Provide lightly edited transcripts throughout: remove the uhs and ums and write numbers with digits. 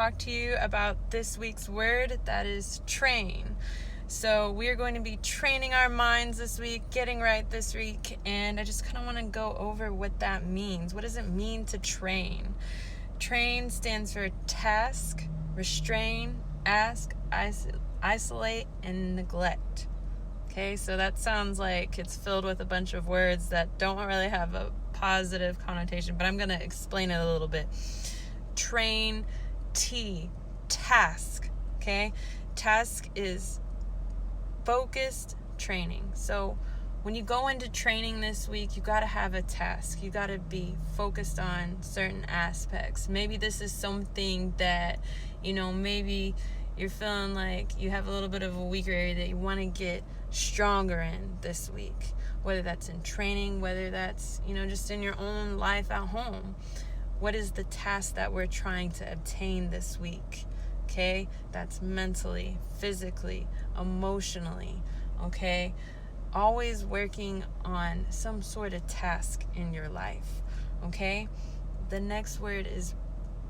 talk to you about this week's word, that is train. So we're going to be training our minds this week, getting right this week, and I just kind of want to go over what that means. What does it mean to train? Train stands for task, restrain, ask, isolate, and neglect. Okay, so that sounds like it's filled with a bunch of words that don't really have a positive connotation, but I'm going to explain it a little bit. Train, task. Okay, task is focused training. So when you go into training this week, you got to have a task. You got to be focused on certain aspects. Maybe this is something that, maybe you're feeling like you have a little bit of a weaker area that you want to get stronger in this week. Whether that's in training, whether that's, just in your own life at home. What is the task that we're trying to obtain this week? Okay, that's mentally, physically, emotionally, okay? Always working on some sort of task in your life, okay? The next word is,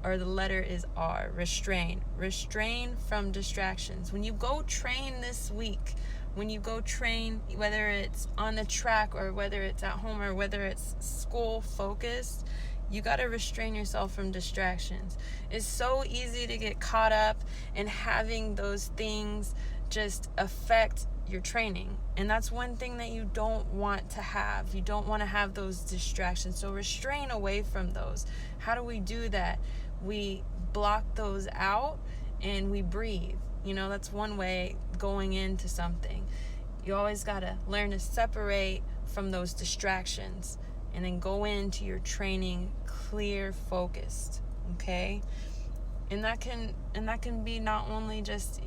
or the letter is R, restrain. Restrain from distractions. When you go train this week, when you go train, whether it's on the track or whether it's at home or whether it's school focused, you got to restrain yourself from distractions. It's so easy to get caught up in having those things just affect your training. And that's one thing that you don't want to have. You don't want to have those distractions. So restrain away from those. How do we do that? We block those out and we breathe. That's one way going into something. You always got to learn to separate from those distractions and then go into your training clear, focused, okay? And that can be not only just,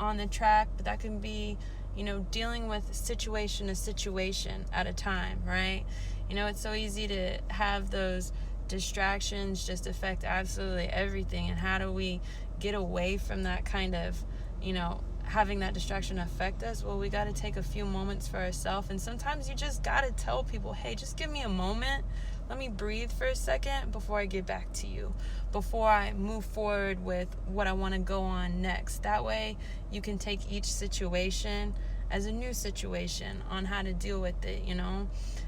on the track, but that can be, dealing with situation at a time, right? It's so easy to have those distractions just affect absolutely everything. And how do we get away from that kind of, having that distraction affect us? Well, we got to take a few moments for ourselves. And sometimes you just got to tell people, hey, just give me a moment. Let me breathe for a second before I get back to you, before I move forward with what I want to go on next. That way you can take each situation as a new situation on how to deal with it,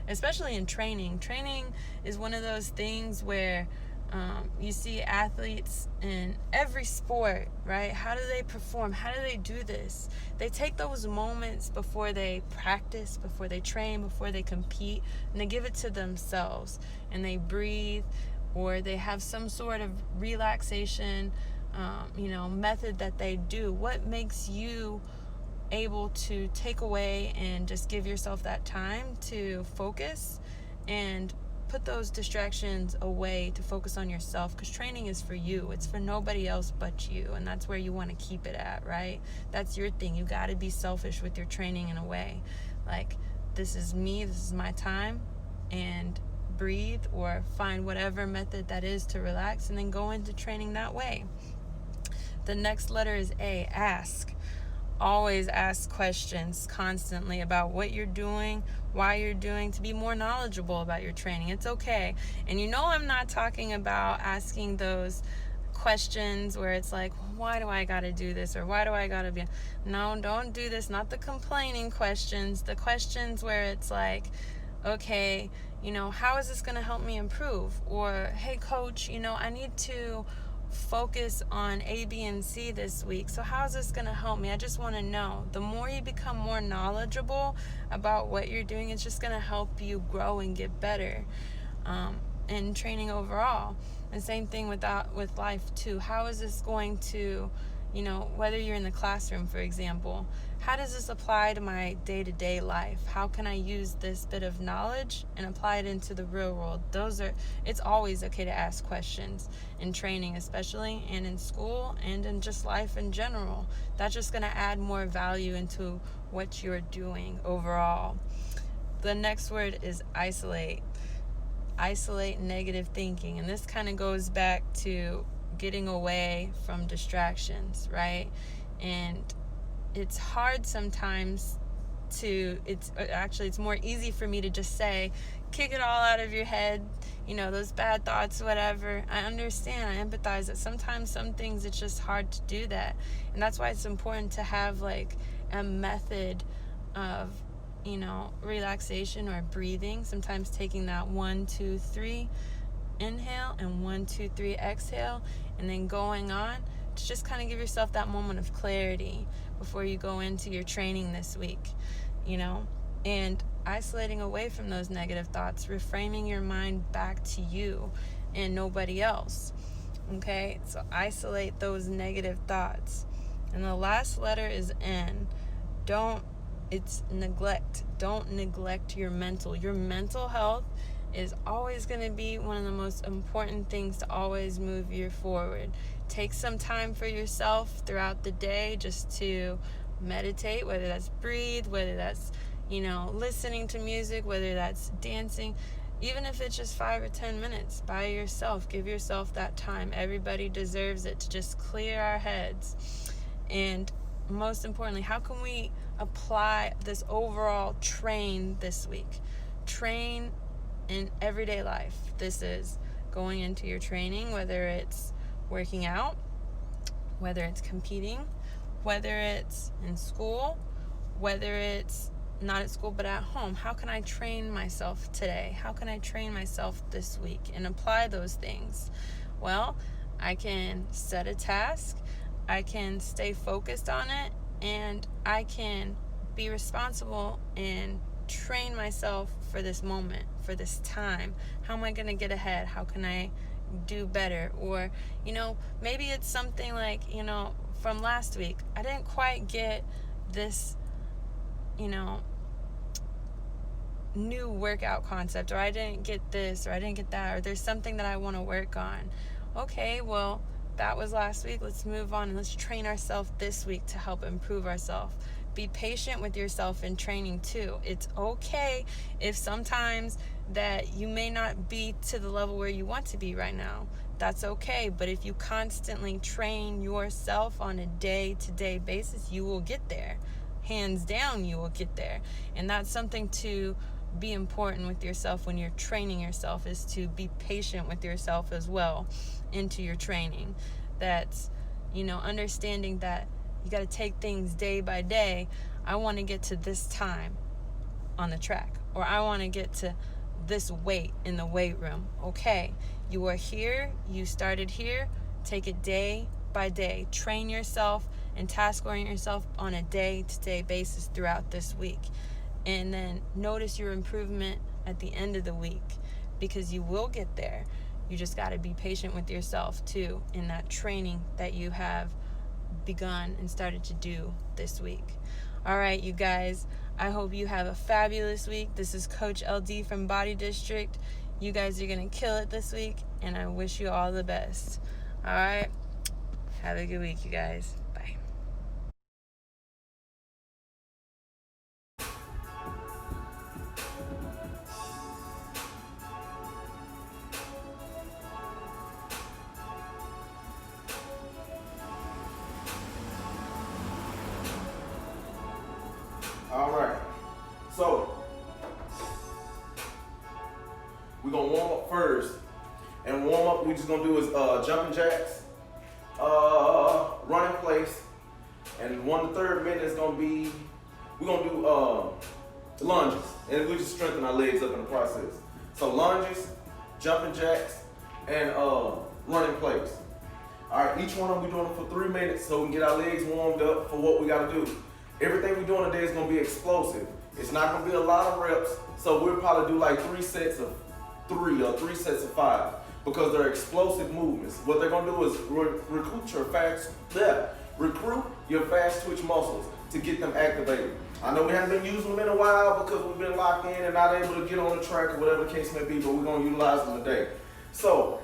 especially in training. Training is one of those things where you see athletes in every sport, right? How do they perform? How do they do this? They take those moments before they practice, before they train, before they compete, and they give it to themselves. And they breathe, or they have some sort of relaxation, method that they do. What makes you able to take away and just give yourself that time to focus and put those distractions away to focus on yourself? Because training is for you. It's for nobody else but you, and that's where you want to keep it at, right? That's your thing. You got to be selfish with your training in a way. Like, this is me, this is my time, and breathe or find whatever method that is to relax and then go into training that way. The next letter is A, ask. Always ask questions constantly about what you're doing, why you're doing, to be more knowledgeable about your training. It's okay. And I'm not talking about asking those questions where it's like, why do I gotta do this, or why do I gotta be... No, don't do this. Not the complaining questions. The questions where it's like, okay, how is this gonna help me improve? Or, hey coach, I need to focus on A, B, and C this week. So how is this going to help me? I just want to know. The more you become more knowledgeable about what you're doing, it's just going to help you grow and get better in training overall. And same thing with life too. How is this going to, whether you're in the classroom, for example, how does this apply to my day-to-day life? How can I use this bit of knowledge and apply it into the real world? It's always okay to ask questions in training, especially, and in school, and in just life in general. That's just going to add more value into what you're doing overall. The next word is isolate. Isolate negative thinking. And this kind of goes back to getting away from distractions, right? And it's hard sometimes it's more easy for me to just say, kick it all out of your head, you know, those bad thoughts, whatever. I understand, I empathize that sometimes some things it's just hard to do that. And that's why it's important to have like a method of, you know, relaxation or breathing. Sometimes taking that 1, 2, 3 inhale and 1, 2, 3 exhale, and then going on to just kind of give yourself that moment of clarity before you go into your training this week, you know, and isolating away from those negative thoughts, reframing your mind back to you and nobody else. Okay, so isolate those negative thoughts. And the last letter is N. It's neglect. Don't neglect your mental health is always going to be one of the most important things to always move you forward. Take some time for yourself throughout the day just to meditate, whether that's breathe, whether that's, you know, listening to music, whether that's dancing, even if it's just 5 or 10 minutes by yourself. Give yourself that time. Everybody deserves it, to just clear our heads. And most importantly, how can we apply this overall train this week? Train in everyday life. This is going into your training, whether it's working out, whether it's competing, whether it's in school, whether it's not at school but at home. How can I train myself today? How can I train myself this week and apply those things? Well, I can set a task, I can stay focused on it, and I can be responsible and train myself for this moment, for this time. How am I going to get ahead? How can I do better? Or, you know, maybe it's something like, you know, from last week, I didn't quite get this, you know, new workout concept, or I didn't get this, or I didn't get that, or there's something that I want to work on. Okay, well, that was last week. Let's move on and let's train ourselves this week to help improve ourselves. Be patient with yourself in training too. It's okay if sometimes that you may not be to the level where you want to be right now. That's okay. But if you constantly train yourself on a day-to-day basis, you will get there. Hands down, you will get there. And that's something to be important with yourself when you're training yourself, is to be patient with yourself as well into your training. That's, you know, understanding that you got to take things day by day. I want to get to this time on the track, or I want to get to this weight in the weight room. Okay, you are here, you started here, take it day by day. Train yourself and task orient yourself on a day-to-day basis throughout this week. And then notice your improvement at the end of the week, because you will get there. You just got to be patient with yourself too in that training that you have begun and started to do this week. All right, you guys, I hope you have a fabulous week. This is Coach LD from Body District. You guys are going to kill it this week, and I wish you all the best. All right, have a good week, you guys. Bye. All right, so we're gonna warm up first, and warm up we're just gonna do is jumping jacks, run in place, and 1 to 3 minute is gonna be, we're gonna do lunges, and we just strengthen our legs up in the process. So lunges, jumping jacks, and run in place. All right, each one of them we're doing it for 3 minutes so we can get our legs warmed up for what we gotta do. Everything we're doing today is going to be explosive. It's not going to be a lot of reps, so we'll probably do like 3 sets of 3 or 3 sets of 5, because they're explosive movements. What they're going to do is recruit your fast twitch muscles to get them activated. I know we haven't been using them in a while because we've been locked in and not able to get on the track or whatever the case may be, but we're going to utilize them today. So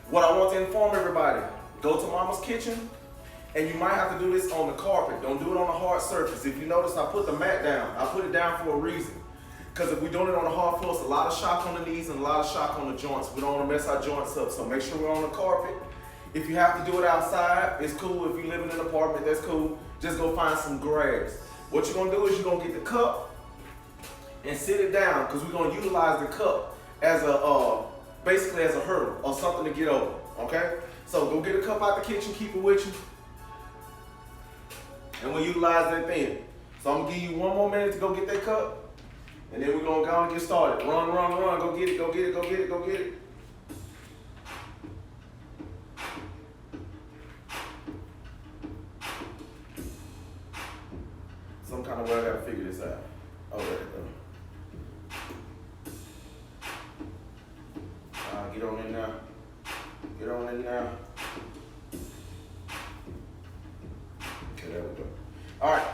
what I want to inform everybody, go to Mama's Kitchen. And you might have to do this on the carpet. Don't do it on a hard surface. If you notice, I put the mat down. I put it down for a reason. Because if we're doing it on a hard floor, it's a lot of shock on the knees and a lot of shock on the joints. We don't want to mess our joints up. So make sure we're on the carpet. If you have to do it outside, it's cool. If you live in an apartment, that's cool. Just go find some grass. What you're going to do is you're going to get the cup and sit it down, because we're going to utilize the cup as a basically as a hurdle or something to get over. Okay? So go get a cup out the kitchen, keep it with you. And we'll utilize that then. So I'm gonna give you 1 more minute to go get that cup. And then we're gonna go and get started. Run, run, run, go get it, go get it, go get it, go get it. Some kind of way I gotta figure this out. Oh, there it go. Get on in now. Get on in now. Okay, there we go. All right.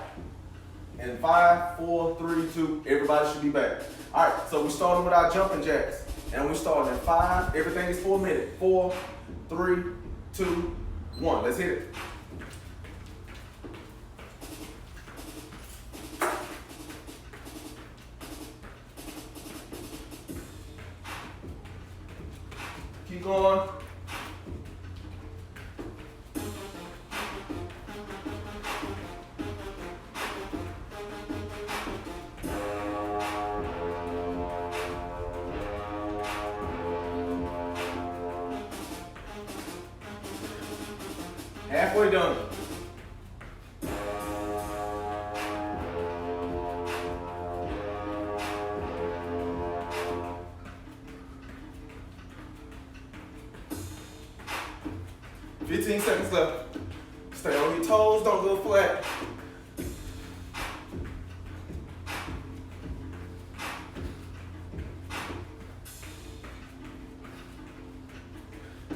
And 5, 4, 3, 2, everybody should be back. All right, so we're starting with our jumping jacks. And we're starting in 5, everything is for a minute. 4, 3, 2, 1. Let's hit it. Keep going. Halfway done. $15 seconds left. Stay on your toes, don't go flat.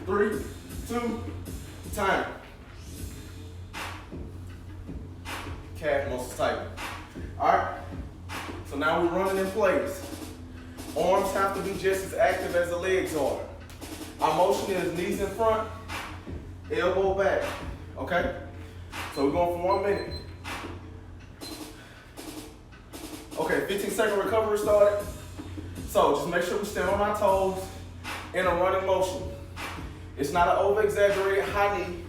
Three, 2, time. Calf muscles tighten. All right, so now we're running in place. Arms have to be just as active as the legs are. Our motion is knees in front, elbow back, okay? So we're going for 1 minute. Okay, 15-second recovery started. So just make sure we stand on our toes in a running motion. It's not an over-exaggerated high knee.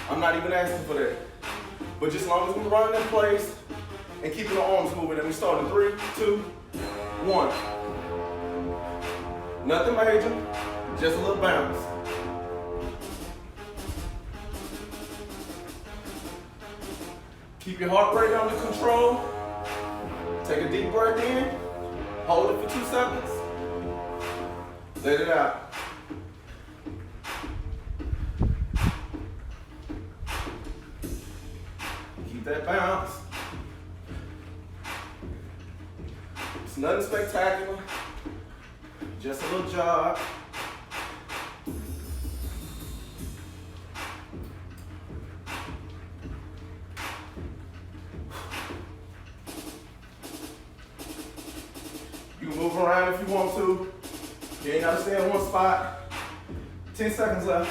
I'm not even asking for that. But just as long as we're running in place and keeping the arms moving, and we start in 3, 2, 1. Nothing major, just a little bounce. Keep your heart rate under control. Take a deep breath in. Hold it for 2 seconds. Let it out. Keep that bounce. It's nothing spectacular. Just a little jog. You can move around if you want to. You ain't gotta stay in one spot. 10 seconds left.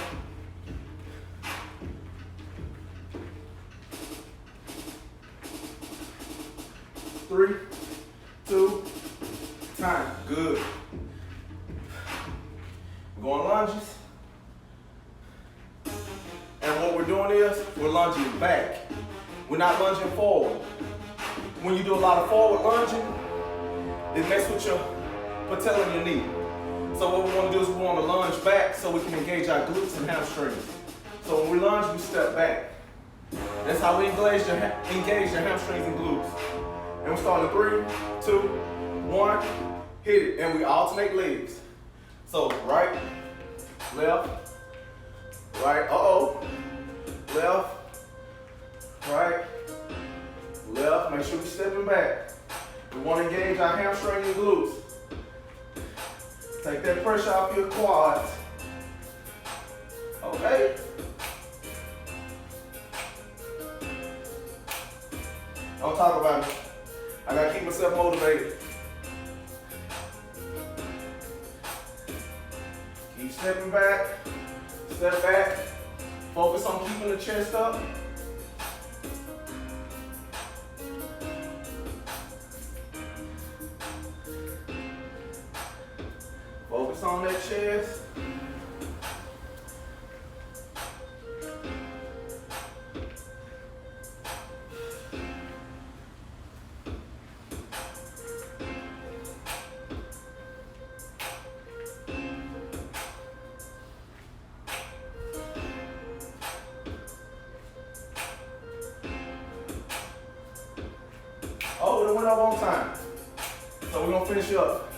Three, 2, time. Good. We're going lunges. And what we're doing is we're lunging back. We're not lunging forward. When you do a lot of forward lunging, it messes with your patella in your knee. So what we want to do is we want to lunge back so we can engage our glutes and hamstrings. So when we lunge, we step back. That's how we engage your hamstrings and glutes. And we're starting in 3, 2, 1, hit it. And we alternate legs. So right, left, right, left, right, left. Make sure we're stepping back. We want to engage our hamstring and glutes. Take that pressure off your quads. Okay? Don't talk about it. I gotta keep myself motivated. Keep stepping back. Step back. Focus on keeping the chest up. Focus on that chest. and up on time. So we're gonna finish up.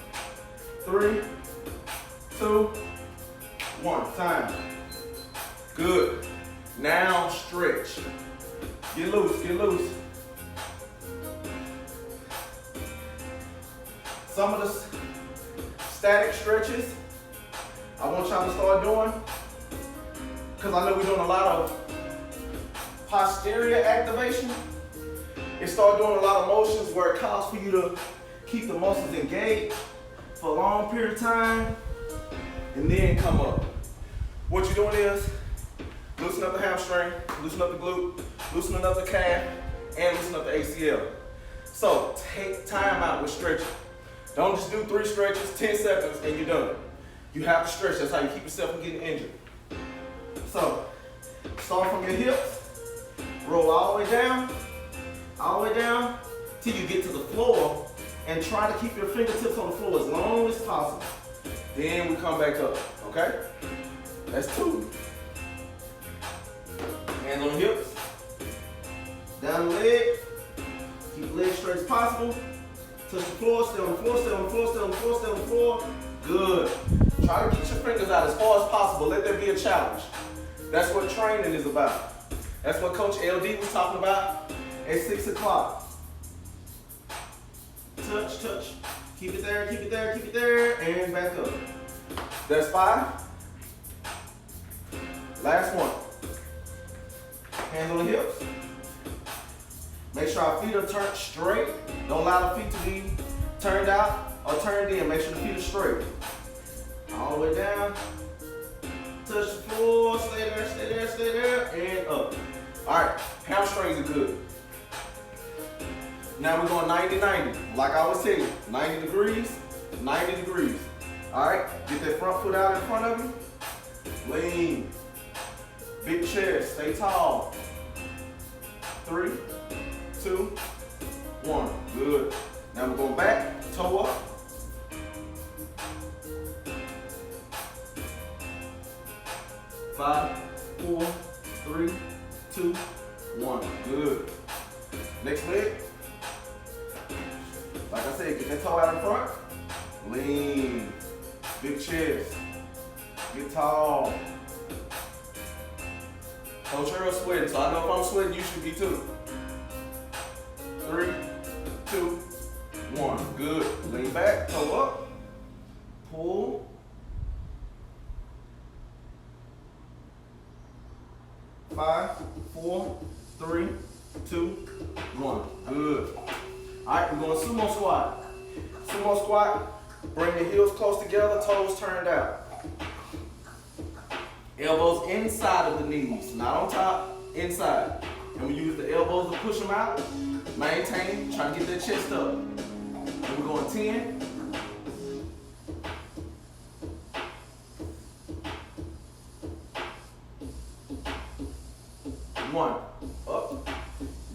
3, 2, 1, time. Good. Now stretch. Get loose, get loose. Some of the static stretches I want y'all to start doing, because I know we're doing a lot of posterior activation. It start doing a lot of motions where it calls for you to keep the muscles engaged for a long period of time and then come up. What you're doing is loosen up the hamstring, loosen up the glute, loosen up the calf, and loosen up the ACL. So take time out with stretching. Don't just do 3 stretches, 10 seconds, and you're done. You have to stretch. That's how you keep yourself from getting injured. So start from your hips, roll all the way down, till you get to the floor, and try to keep your fingertips on the floor as long as possible. Then we come back up, okay? That's 2. Hands on the hips, down the leg, keep the leg straight as possible. Touch the floor, stay on the floor, stay on the floor, stay on the floor, stay on the floor. Good. Try to get your fingers out as far as possible. Let there be a challenge. That's what training is about. That's what Coach ELDIE was talking about at 6 o'clock. Touch, touch. Keep it there, keep it there, keep it there, and back up. That's 5. Last one. Hands on the hips. Make sure our feet are turned straight. Don't allow the feet to be turned out or turned in. Make sure the feet are straight. All the way down. Touch the floor. Stay there, stay there, stay there, and up. All right, hamstrings are good. Now we're going 90-90. Like I always tell you, 90 degrees, 90 degrees. All right, get that front foot out in front of you. Lean. Big chest, stay tall. 3, 2, 1, good. Now we're going back, toe up. Five, 4, 3, 2, 1, good. Next leg. Like I said, get that toe out in front. Lean, big chest, get tall. Coach Earl's sweating, so I know if I'm sweating, you should be too. 3, 2, 1. Good. Lean back, toe up, pull. 5, 4, 3, 2, 1. Good. All right, we're going sumo squat. Sumo squat, bring your heels close together, toes turned out. Elbows inside of the knees, not on top, inside. And we use the elbows to push them out. Maintain, try to get that chest up. And we're going 10. 1. Up.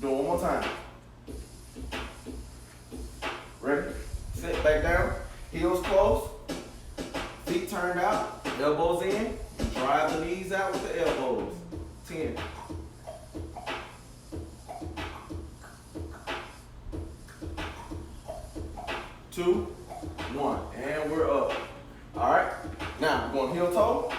Do it one more time. Ready? Sit back down. Heels close. Feet turned out. Elbows in. Drive the knees out with the elbows. 10. 2, 1. And we're up. All right. Now, we're going heel toe.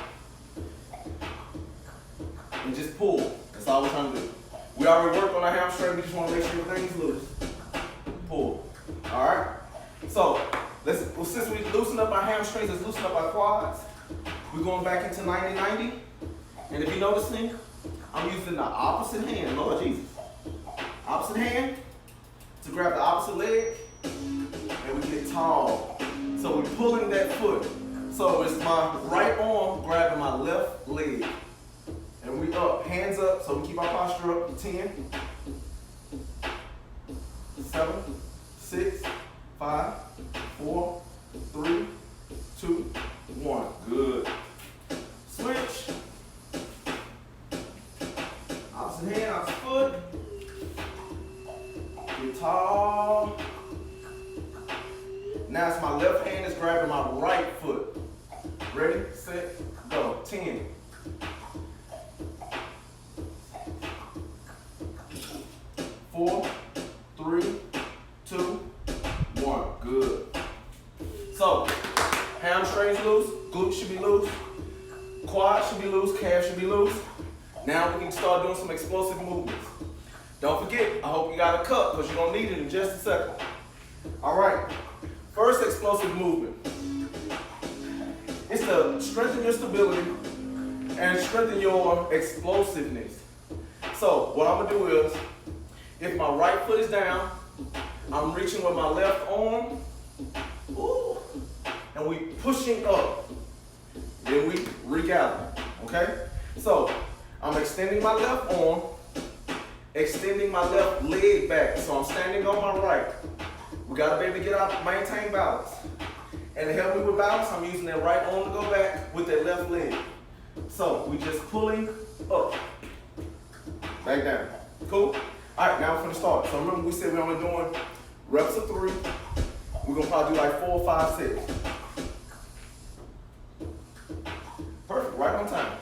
And just pull. That's all we're trying to do. We already worked on our hamstring. We just want to make sure everything's loose. Pull. All right. So, since we loosen up our hamstrings, let's loosen up our quads. We're going back into 90-90. And if you're noticing, I'm using the opposite hand. Lord Jesus. Opposite hand to grab the opposite leg. And we get tall. So we're pulling that foot. So it's my right arm grabbing my left leg. And we up, hands up, so we keep our posture up. 10, 7, 6, 5, 4, 3, 2, 1. Good. Switch. Opposite hand, opposite foot. Get tall. Now it's my left hand is grabbing my right foot. Ready, set, go. 10. 4, 3, 2, Quad should be loose, calf should be loose. Now we can start doing some explosive movements. Don't forget, I hope you got a cup because you're going to need it in just a second. All right, first explosive movement. It's to strengthen your stability and strengthen your explosiveness. So what I'm going to do is, if my right foot is down, I'm reaching with my left arm, ooh, and we pushing up. Then we regather, okay? So I'm extending my left arm, extending my left leg back. So I'm standing on my right. We gotta be able to get out, maintain balance. And to help me with balance, I'm using that right arm to go back with that left leg. So we just pulling up, back down. Cool? All right, now we're gonna start. So remember we said we're only doing reps of 3. We're gonna probably do like 4 or 5 sets. Perfect, right on time.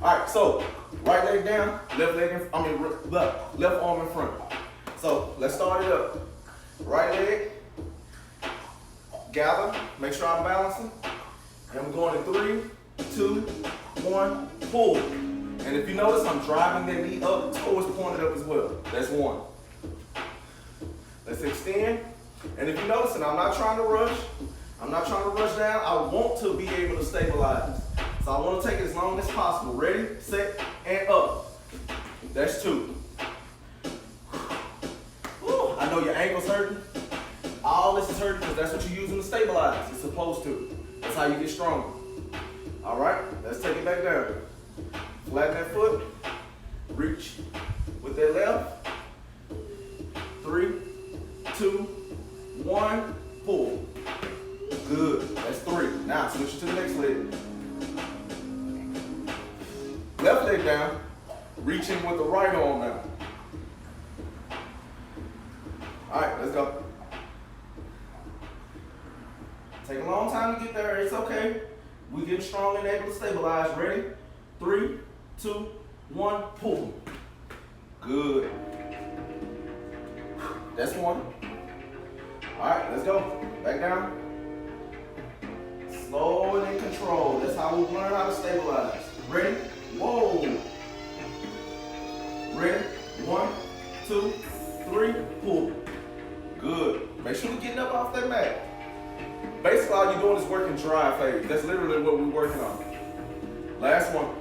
All right, so right leg down, left arm in front. So let's start it up. Right leg, gather, make sure I'm balancing. And we're going in 3, 2, 1, pull. And if you notice, I'm driving that knee up, toes pointed up as well. That's 1. Let's extend. And if you notice, and I'm not trying to rush, down. I want to be able to stabilize. So I want to take it as long as possible. Ready, set, and up. That's 2. Whew, I know your ankle's hurting. All this is hurting because that's what you're using to stabilize. It's supposed to. That's how you get stronger. All right, let's take it back down. Flatten that foot. Reach with that left. 3, 2, 1, pull. Good. That's 3. Now switch it to the next leg. Left leg down. Reaching with the right arm now. All right, let's go. Take a long time to get there. It's okay. We getting strong and able to stabilize. Ready? 3, 2, 1, pull. Good. That's 1. All right, let's go. Back down. Slow and in control. That's how we learn how to stabilize. Ready? Whoa. Ready? 1, 2, 3, pull. Good. Make sure we're getting up off that mat. Basically, all you're doing is working drive phase. That's literally what we're working on. Last one.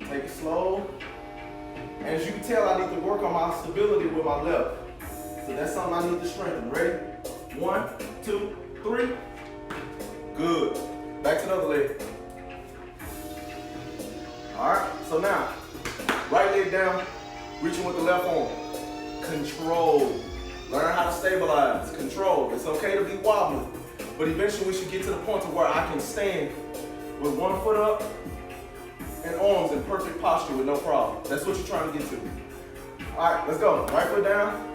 Take it slow. And as you can tell, I need to work on my stability with my left. So that's something I need to strengthen. Ready? 1, 2, 3. Good. Back to the other leg. All right, so now, right leg down, reaching with the left arm. Control. Learn how to stabilize. Control. It's okay to be wobbly, but eventually we should get to the point to where I can stand with 1 foot up and arms in perfect posture with no problem. That's what you're trying to get to. All right, let's go. Right foot down,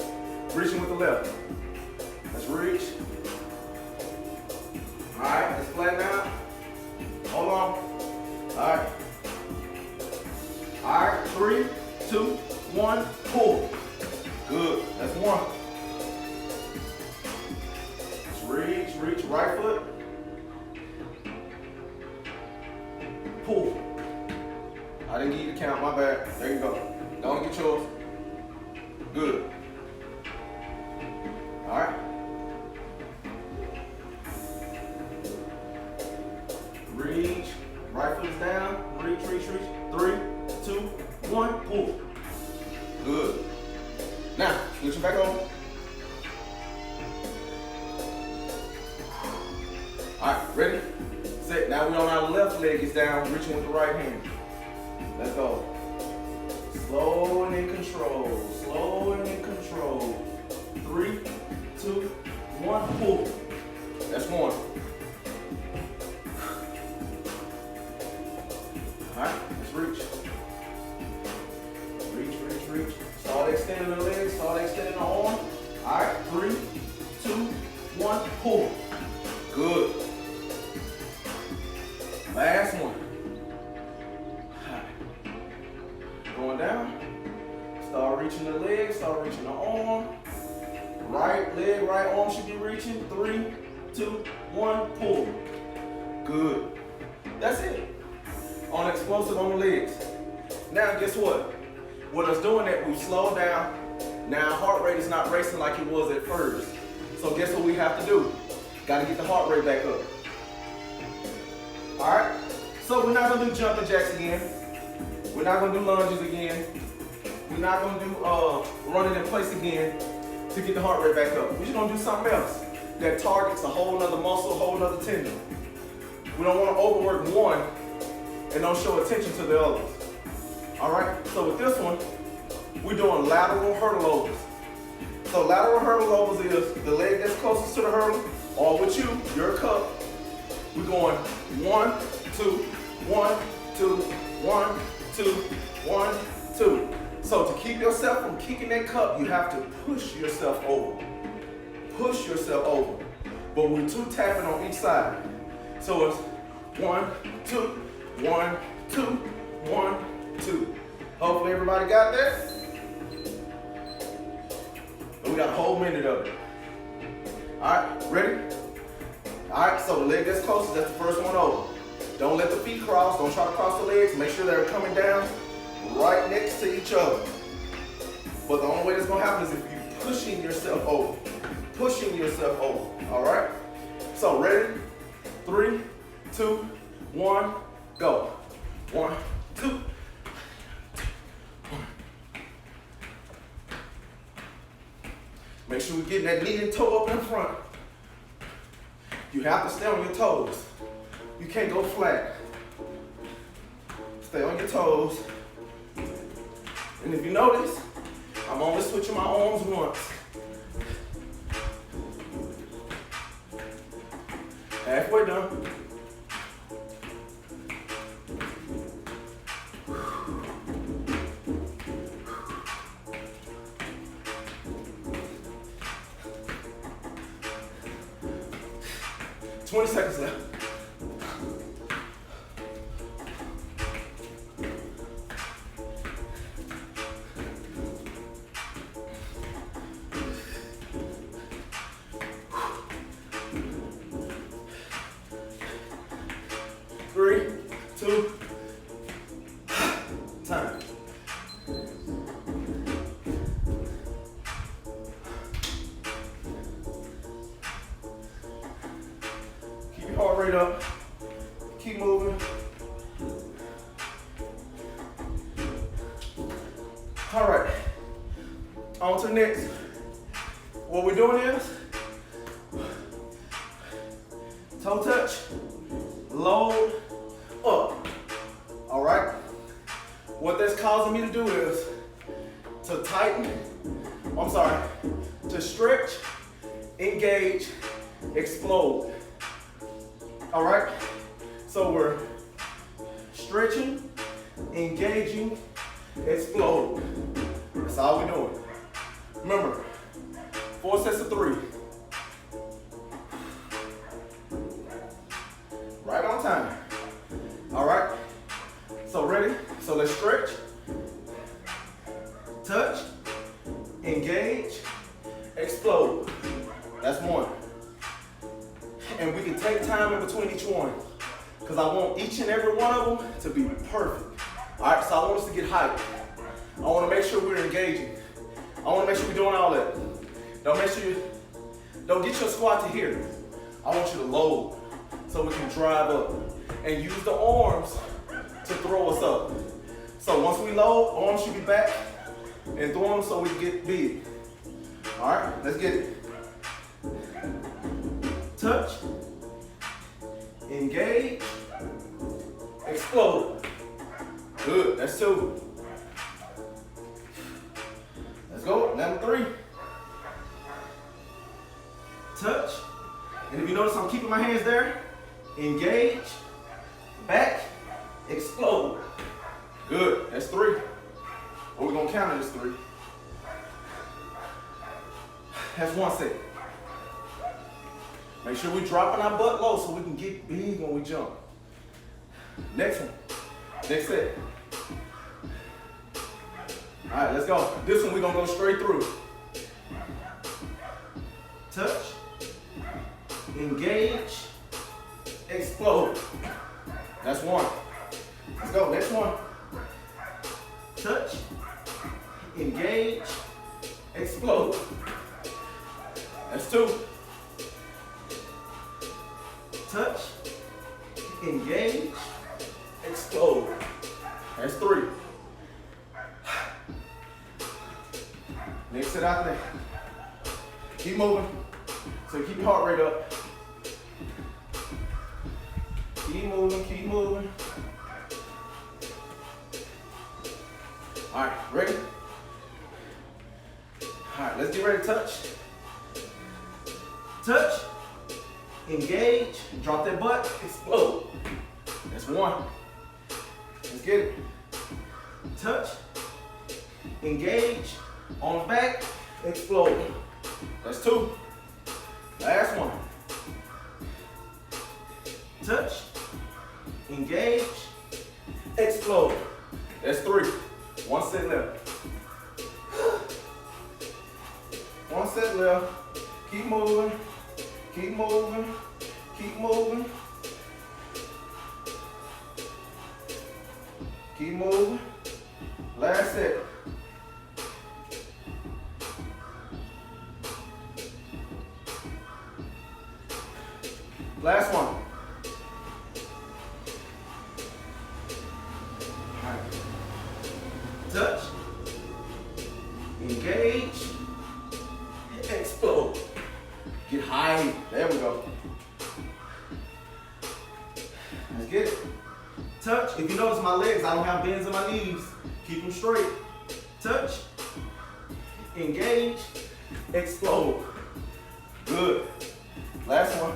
reaching with the left. Let's reach. All right, let's flatten out. Hold on. All right. All right, 3, 2, 1, pull. Good, that's 1. Let's reach, right foot. Pull. I didn't give you the count, my bad. There you go. Don't get yours. Good. All right. Reach, right foot is down. Reach. 3, 2, 1, pull. Good. Now, switch it back over. All right, ready? Set. Now we're on our left leg is down, reaching with the right hand. Let's go. Slow and in control. Slow and in control. 3, 2, 1, pull. That's 1. All right, let's reach. Reach. Start extending the legs, start extending the arm. All right, 3, 2, 1, pull. Good. Last one. All right. Going down. Start reaching the legs, start reaching the arm. Right leg, right arm should be reaching. 3, 2, 1, pull. Good. That's it. On explosive on the legs. Now guess what? With us doing that, we've slowed down. Now heart rate is not racing like it was at first. So guess what we have to do? Gotta get the heart rate back up. All right, so we're not gonna do jumping jacks again. We're not gonna do lunges again. We're not gonna do running in place again to get the heart rate back up. We're just gonna do something else that targets a whole nother muscle, a whole nother tendon. We don't wanna overwork one and don't show attention to the others. All right, so with this one, we're doing lateral hurdle overs. So lateral hurdle overs is the leg that's closest to the hurdle, or with you, your cup. We're going 1, 2, 1, 2, 1, 2, 1, 2. So to keep yourself from kicking that cup, you have to push yourself over. Push yourself over. But we're 2 tapping on each side. So it's 1, 2, 1, 2, 1, 2. Hopefully everybody got that. And we got a whole minute of it. All right, ready? All right, so the leg that's closest, that's the first one over. Don't let the feet cross. Don't try to cross the legs. Make sure they're coming down right next to each other. But the only way that's gonna happen is if you're pushing yourself over. Pushing yourself over, all right? So ready? 3, 2, 1, go. 1, 2. Make sure we're getting that knee and toe up in front. You have to stay on your toes. You can't go flat. Stay on your toes. And if you notice, I'm only switching my arms once. Halfway done. $20 seconds left. Three, 2, time. Keep your heart rate up. Keep moving. All right, on to the next. What we're doing is toe touch, load up. All right, what that's causing me to do is to tighten, to stretch, engage, explode. All right, so we're stretching, engaging, explode. That's all we're doing. Remember, 4 sets of 3. Right on time. All right, so ready? So let's stretch, touch, engage, explode. That's 1. And we can take time in between each one because I want each and every one of them to be perfect. All right, so I want us to get hyped. I want to make sure we're engaging. I want to make sure we're doing all that. Don't get your squat to here. I want you to load so we can drive up and use the arms to throw us up. So once we load, arms should be back and throw them so we can get big. All right, let's get it. Touch, engage, explode. Good, that's 2. Let's go, number 3. Touch, and if you notice I'm keeping my hands there, engage, back, explode. Good, that's 3. What we're gonna count it as 3. That's 1 set. Make sure we're dropping our butt low so we can get big when we jump. Next one, next set. All right, let's go. This one we're gonna go straight through. Touch, engage, explode. That's 1. Let's go. Next one. Touch, engage, explode. That's 2. Touch, engage, explode. That's 3. Next set out there. Keep moving. So keep your heart rate up. Keep moving, keep moving. All right, ready? All right, let's get ready to touch. Touch, engage, drop that butt, explode. That's 1. Let's get it. Touch, engage, on the back, explode. That's 2. Last one. Touch, engage, explode. That's 3. 1 set left. 1 set left. Keep moving. Keep moving. Keep moving. Keep moving. Last set. Last one. All right. Touch, engage, explode. Get high. There we go. Let's get it. Touch. If you notice my legs, I don't have bends in my knees. Keep them straight. Touch, engage, explode. Good. Last one.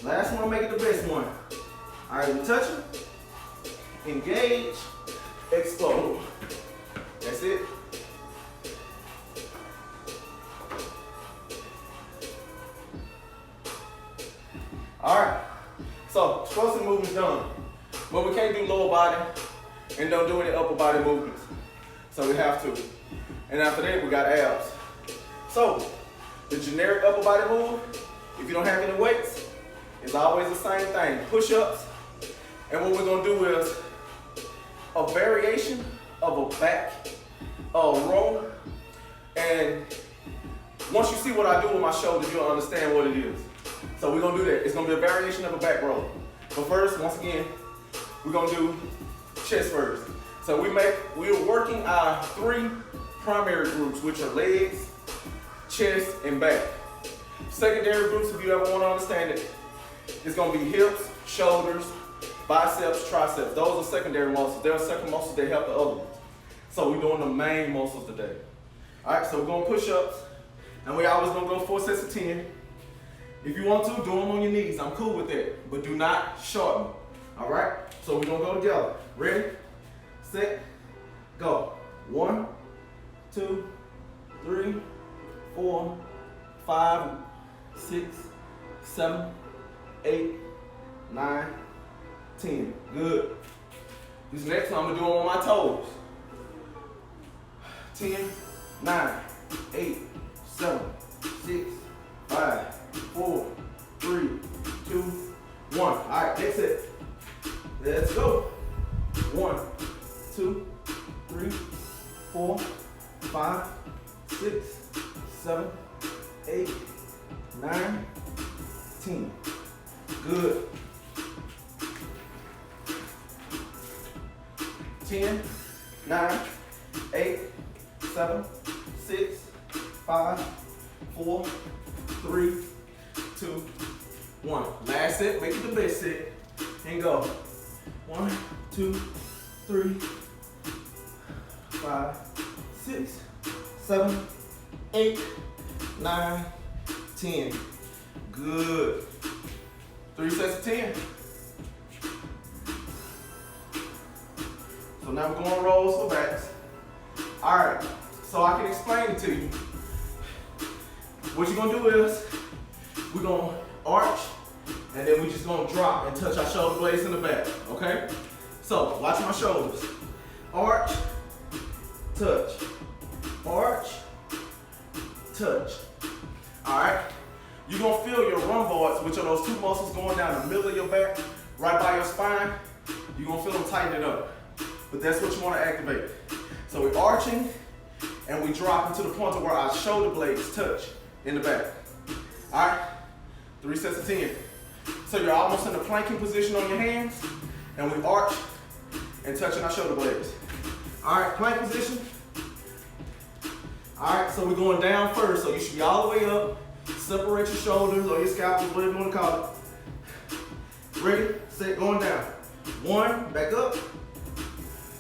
Last one, make it the best one. All right, we touch it, engage, explode. That's it. All right, so explosive movements done. But we can't do lower body and don't do any upper body movements. So we have to. And after that, we got abs. So the generic upper body move, if you don't have any weights, it's always the same thing, push-ups. And what we're gonna do is a variation of a back row. And once you see what I do with my shoulders, you'll understand what it is. So we're gonna do that. It's gonna be a variation of a back row. But first, once again, we're gonna do chest first. So we're working our 3 primary groups, which are legs, chest, and back. Secondary groups, if you ever wanna understand it, it's gonna be hips, shoulders, biceps, triceps. Those are secondary muscles. There are second muscles that help the other ones. So we're doing the main muscles today. All right, so we're gonna push-ups, and we always gonna go 4 sets of 10. If you want to, do them on your knees. I'm cool with that, but do not shorten. All right, so we're gonna go together. Ready, set, go. 1, 2, 3, 4, 5, 6, 7, 8, 9, 10. Good. This next one, I'm gonna do them on my toes. 10, 9, 8, 7, 6, 5, 4, 3, 2, 1. All right, next set. Let's go. 1, 2, 3, 4, 5, 6, 7, 8, 9, 10. Good. 10, 9, 8, 7, 6, 5, 4, 3, 2, 1. Last set, make it the best set. And go. 1, 2, 3, 5, 6, 7, 8, 9, 10. Good. 3 sets of 10. So now we're going rolls for backs. All right, so I can explain it to you. What you're gonna do is, we're gonna arch, and then we're just gonna drop and touch our shoulder blades in the back, okay? So, watch my shoulders. Arch, touch, arch, touch. All right, You're gonna feel your rhomboids, which are those two muscles going down the middle of your back, right by your spine. You're gonna feel them tighten it up. But that's what you wanna activate. So we're arching and we dropping to the point to where our shoulder blades touch in the back. All right, 3 sets of 10. So you're almost in the planking position on your hands, and we arch and touching our shoulder blades. All right, plank position. All right, so we're going down first, so you should be all the way up. Separate your shoulders or your scapula, whatever you want to call it. Ready, set, going down. 1, back up.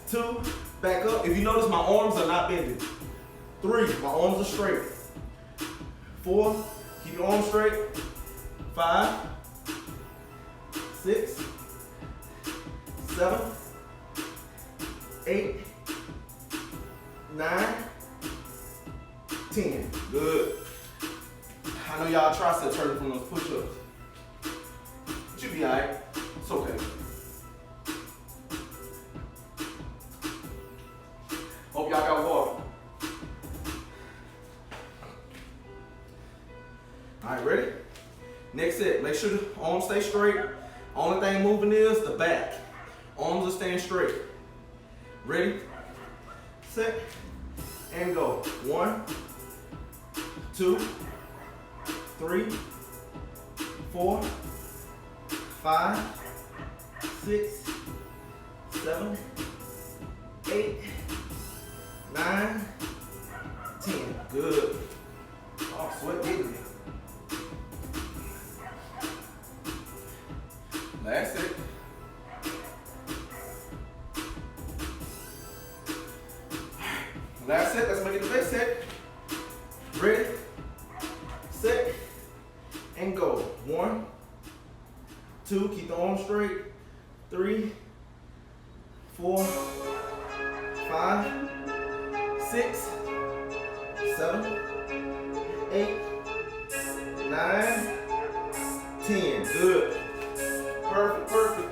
2, back up. If you notice, my arms are not bending. 3, my arms are straight. 4, keep your arms straight. 5, 6, 7, 8, 9, 10. Good. I know y'all triceps hurting from those push-ups. But you be all right. It's okay. Hope y'all got water. All right, ready? Next set. Make sure the arms stay straight. Only thing moving is the back. Arms are staying straight. Ready? Set. And go. 1, 2, 3, 4, 5, 6, 7, 8, 9, 10. Good. Oh, sweat getting it. Last set. Last set, let's make it the best set. Ready, set, and go. 1, 2, keep the arms straight. 3, 4, 5, 6, 7, 8, 9, 10. Good. Perfect, perfect.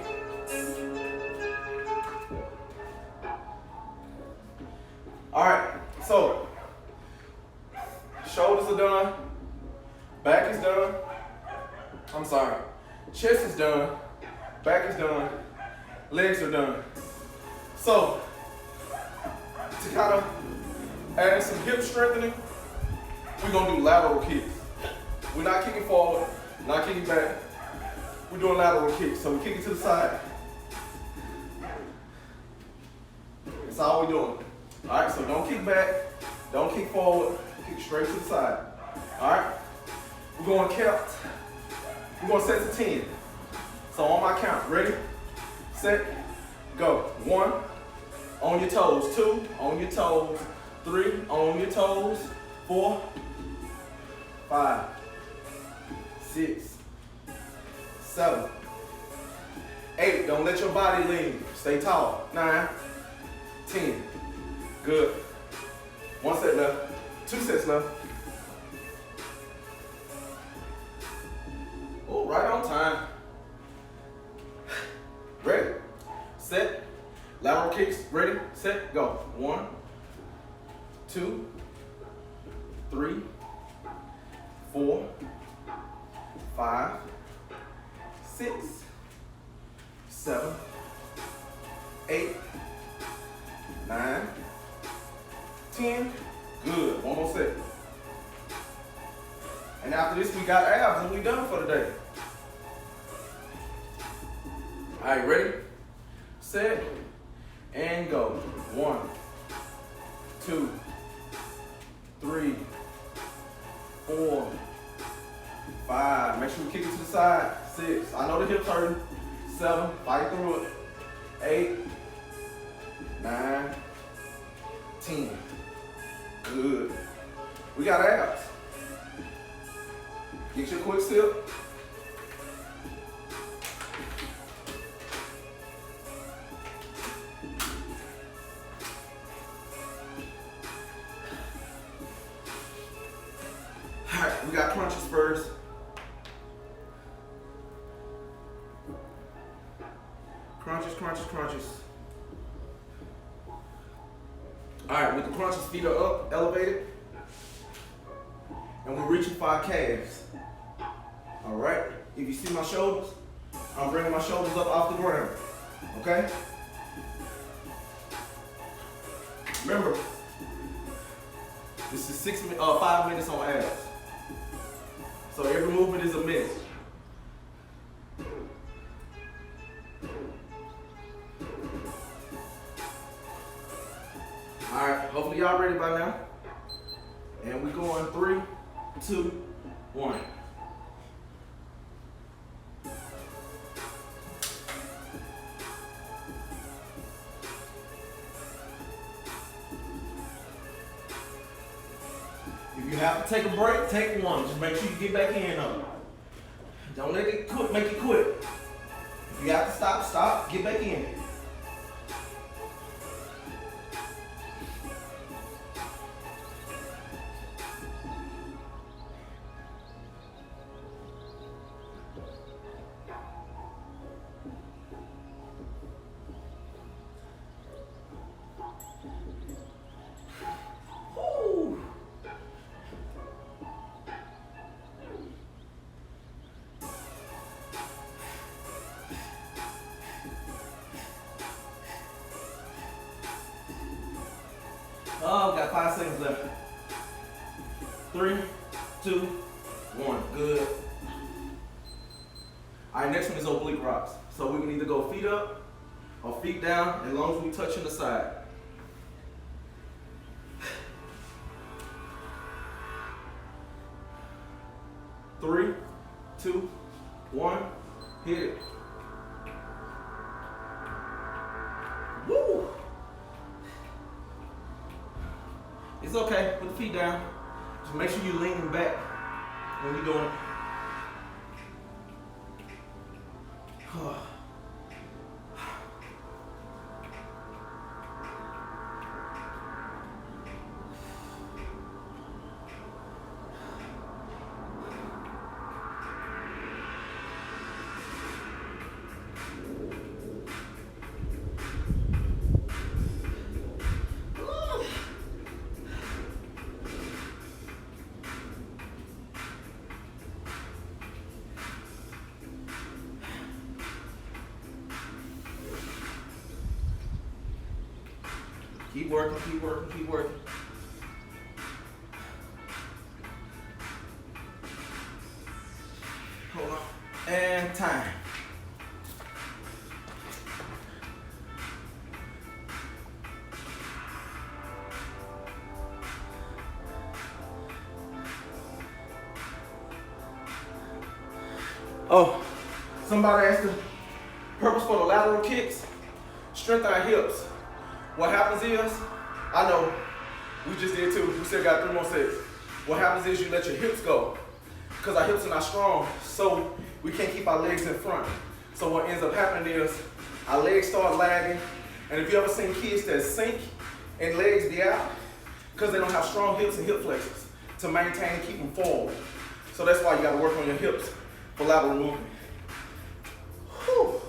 All right, so shoulders are done, back is done. I'm sorry, chest is done, back is done, legs are done. So to kind of add in some hip strengthening, we're gonna do lateral kicks. We're not kicking forward, not kicking back. We're doing lateral kicks. So we kick it to the side. That's all we're doing. All right, so don't kick back, don't kick forward, kick straight to the side. All right, we're going count. We're going set to 10. So on my count, ready, set, go. 1, on your toes. 2, on your toes. 3, on your toes. 4, 5, 6, 7, 8. Don't let your body lean. Stay tall. 9, 10. Good. 1 set left. 2 sets left. Oh, right on time. Ready, set, lateral kicks. Ready, set, go. 1, 2, 3, 4, 5, 6, 7, 8, 9, 10. Good. 1 more set. And after this, we got abs and we done for the day. All right, ready, set, and go. 1, 2, 3, 4, 5. Make sure we kick it to the side. 6. I know the hips hurting. 7. Fight through it. 8, 9, 10. Good. We got abs. Get your quick sip. All right, we got crunches first. Crunches, crunches, crunches. All right, with the crunches, feet are up, elevated. And we're reaching for our calves. All right? If you see my shoulders, I'm bringing my shoulders up off the ground. Okay? Remember, this is 5 minutes on abs. So every movement is a minute. All right, hopefully y'all ready by now. And we go on 3, 2, 1. If you have to take a break, take one. Just make sure you get back in on it. Don't let it quit, make it quit. If you have to stop, stop, get back in. Oh, got 5 seconds left. 3, 2, 1. Good. All right, next one is oblique rocks. So we can either go feet up or feet down, as long as we touch on the side. Three, 2, 1. Hit it. Woo! It's okay, put the feet down. Just make sure you're leaning back when you're doing it. Keep working, keep working, keep working. Hold on. And time. Oh, somebody asked the purpose for the lateral kicks. Strengthen our hips. What happens is, I know, we just did too, we still got 3 more sets. What happens is you let your hips go, because our hips are not strong, so we can't keep our legs in front. So what ends up happening is, our legs start lagging, and if you ever seen kids that sink and legs be out, because they don't have strong hips and hip flexors to maintain and keep them forward. So that's why you gotta work on your hips for lateral movement. Whew.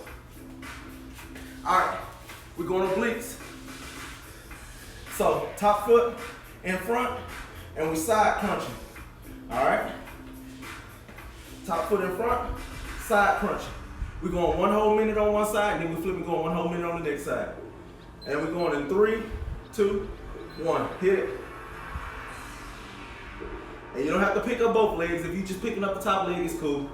All right, we're going obliques. So top foot in front, and we side crunching. All right? Top foot in front, side crunching. We're going 1 whole minute on one side, and then we flip and going 1 whole minute on the next side. And we're going in 3, 2, 1. Hit it. And you don't have to pick up both legs. If you're just picking up the top leg, it's cool.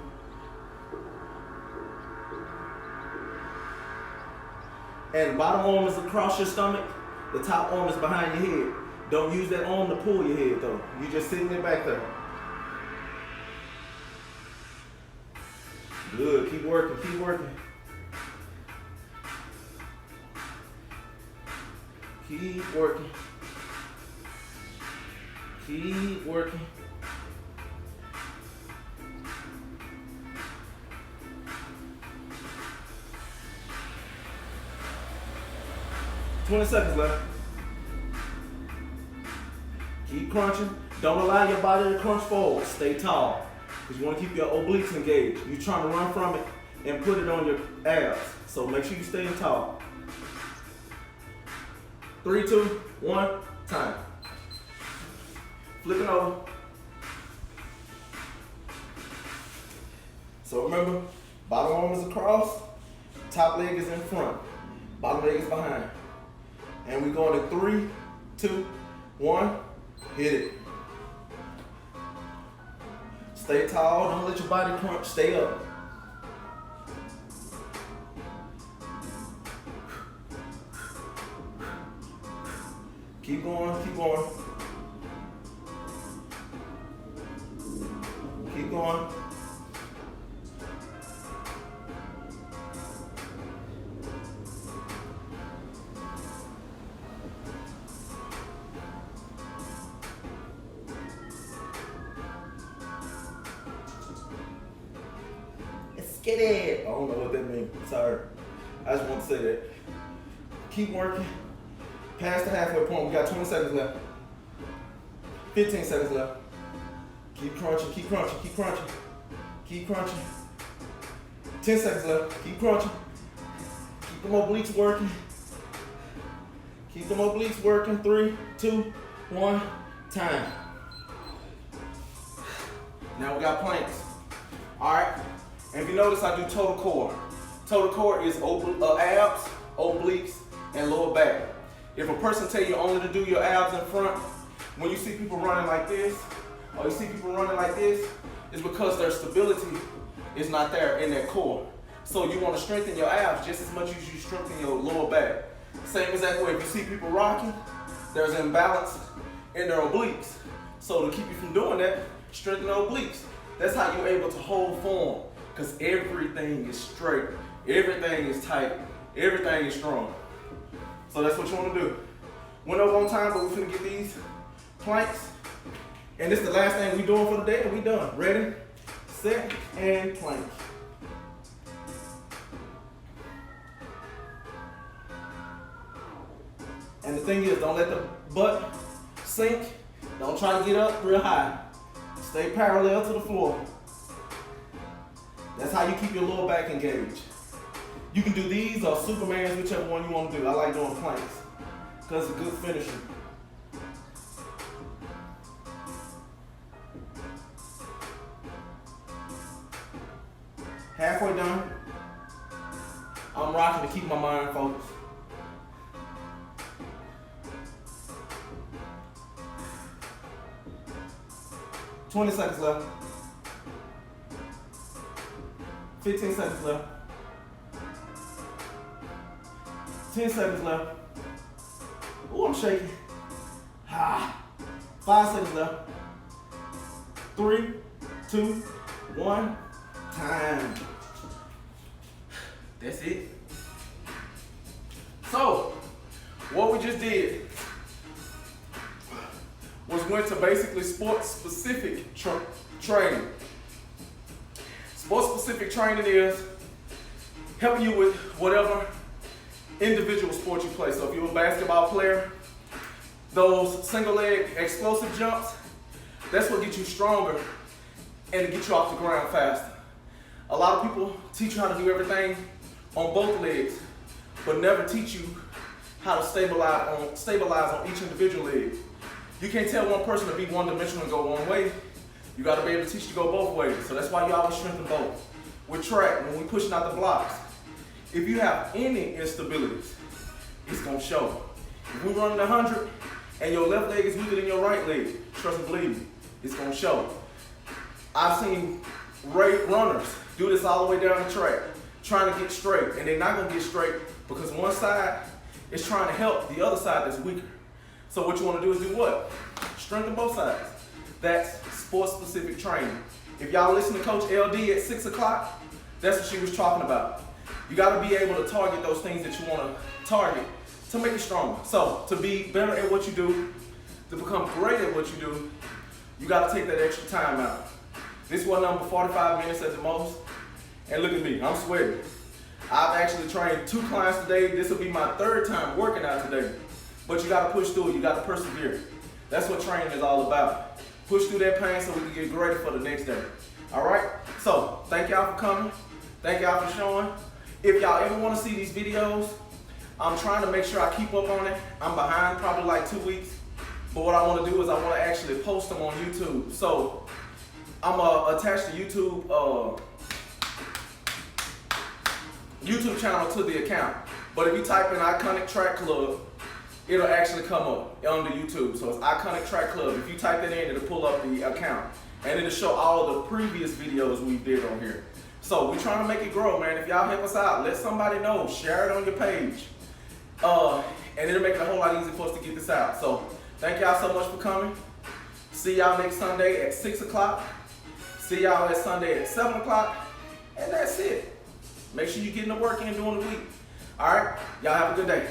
And bottom arm is across your stomach. The top arm is behind your head. Don't use that arm to pull your head though. You're just sitting it back there. Good, keep working, keep working. Keep working. Keep working. $20 seconds left. Keep crunching. Don't allow your body to crunch forward. Stay tall. Because you want to keep your obliques engaged. You're trying to run from it and put it on your abs. So make sure you stay tall. 3, 2, 1, time. Flipping over. So remember, bottom arm is across, top leg is in front, bottom leg is behind. And we go into 3, 2, 1, hit it. Stay tall, don't let your body crunch, stay up. Keep going, keep going. Keep going. Let's get it. I don't know what that means. Sorry. I just want to say that. Keep working. Past the halfway point. We got 20 seconds left. 15 seconds left. Keep crunching, keep crunching, keep crunching. Keep crunching. 10 seconds left. Keep crunching. Keep them obliques working. Keep them obliques working. 3, 2, 1, time. Now we got planks. All right. And if you notice, I do total core. Total core is abs, obliques, and lower back. If a person tell you only to do your abs in front, when you see people running like this, or you see people running like this, it's because their stability is not there in that core. So you want to strengthen your abs just as much as you strengthen your lower back. Same exact way, if you see people rocking, there's an imbalance in their obliques. So to keep you from doing that, strengthen the obliques. That's how you're able to hold form, because everything is straight, everything is tight, everything is strong. So that's what you want to do. Went over on time, but we're gonna get these planks. And this is the last thing we're doing for the day, and we done. Ready, set, and plank. And the thing is, don't let the butt sink. Don't try to get up real high. Stay parallel to the floor. That's how you keep your lower back engaged. You can do these or Supermans, whichever one you want to do. I like doing planks because it's a good finisher. Halfway done. I'm rocking to keep my mind focused. $20 seconds left. 15 seconds left. 10 seconds left. Ooh, I'm shaking. 5 seconds left. 3, 2, 1, time. That's it. So, what we just did was went to basically sports-specific training. Sports-specific training is helping you with whatever individual sport you play. So if you're a basketball player, those single leg explosive jumps, that's what gets you stronger and to get you off the ground faster. A lot of people teach you how to do everything on both legs, but never teach you how to stabilize on each individual leg. You can't tell one person to be one-dimensional and go one way. You got to be able to teach you to go both ways. So that's why you always strengthen both. With track, when we're pushing out the blocks, if you have any instabilities, it's going to show. If we're running 100 and your left leg is weaker than your right leg, trust and believe me, it's going to show. I've seen runners do this all the way down the track, trying to get straight, and they're not going to get straight because one side is trying to help the other side that's weaker. So what you want to do is do what? Strengthen both sides. That's sports-specific training. If y'all listen to Coach ELDIE at 6 o'clock, that's what she was talking about. You got to be able to target those things that you want to target to make you stronger. So to be better at what you do, to become great at what you do, you got to take that extra time out. This was number 45 minutes at the most. And look at me, I'm sweating. I've actually trained 2 clients today. This will be my 3rd time working out today. But you got to push through it. You got to persevere. That's what training is all about. Push through that pain so we can get ready for the next day. All right? So, thank y'all for coming. Thank y'all for showing. If y'all ever want to see these videos, I'm trying to make sure I keep up on it. I'm behind probably like 2 weeks. But what I want to do is I want to actually post them on YouTube. So, I'm attached to YouTube YouTube channel to the account. But if you type in Iconic Track Club, it'll actually come up on the YouTube. So it's Iconic Track Club. If you type that in, it'll pull up the account. And it'll show all the previous videos we did on here. So we're trying to make it grow, man. If y'all help us out, let somebody know. Share it on your page. And it'll make it a whole lot easier for us to get this out. So thank y'all so much for coming. See y'all next Sunday at 6 o'clock. See y'all at Sunday at 7 o'clock. And that's it. Make sure you're getting the work in during the week. All right? Y'all have a good day.